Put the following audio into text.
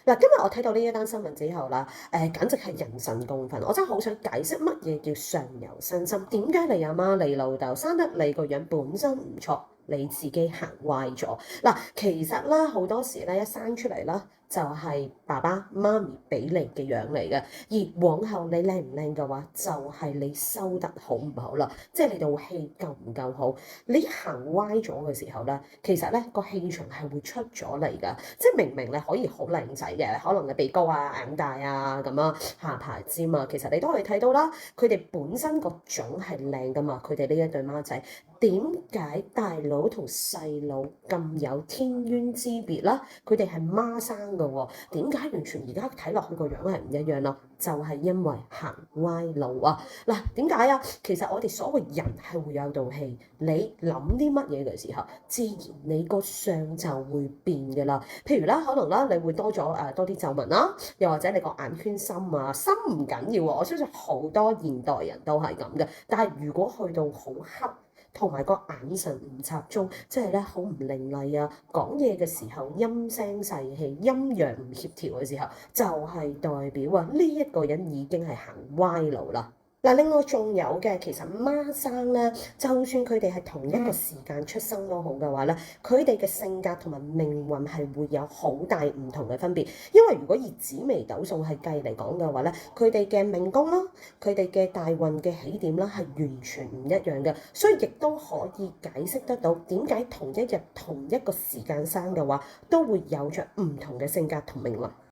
嗱，今日我睇到呢一單新聞之後啦，簡直係人神共憤。我真係好想解釋乜嘢叫上游身心，點解你阿媽、你老豆生得你個樣本身唔錯，你自己行壞咗？嗱，其實啦，好多時咧一生出嚟啦，就係爸爸媽咪俾你嘅樣嚟嘅，而往後你靚唔靚嘅話，就係你收得好唔好啦，即係你道氣夠唔夠好。你行歪咗嘅時候咧，其實咧個氣場係會出咗嚟㗎。即係明明你可以好靚仔嘅，可能你鼻高啊、眼大啊咁啊、下巴尖啊，其實你都可以睇到啦。佢哋本身個種係靚噶嘛，佢哋呢一對孖仔，點解大佬同細佬咁有天淵之別啦？佢哋係孖生噶喎，點解完全而家睇落去個樣係唔一樣咯？就係因為行歪路啊！嗱，點解啊？其實我哋所謂人係會有道氣，你諗啲乜嘢嘅時候，自然你個相就會變嘅啦。譬如啦，可能啦，你會多咗多啲皺紋啦，又或者你個眼圈深啊，深唔緊要喎，我相信好多現代人都係咁嘅。但係如果去到好黑，同埋個眼神唔集中，即係咧好唔伶俐啊，講嘢嘅時候陰聲細氣、陰陽唔協調嘅時候，就係代表啊呢一個人已經係行歪路啦。嗱，另外仲有嘅，其實孖生咧，就算佢哋係同一個時間出生都好嘅話咧，佢哋嘅性格同埋命運係會有好大唔同嘅分別。因為如果以紫微斗數係計嚟講嘅話咧，佢哋嘅命宮啦，佢哋嘅大運嘅起點啦係完全唔一樣嘅，所以亦都可以解釋得到點解同一日同一個時間生嘅話，都會有着唔同嘅性格同命運。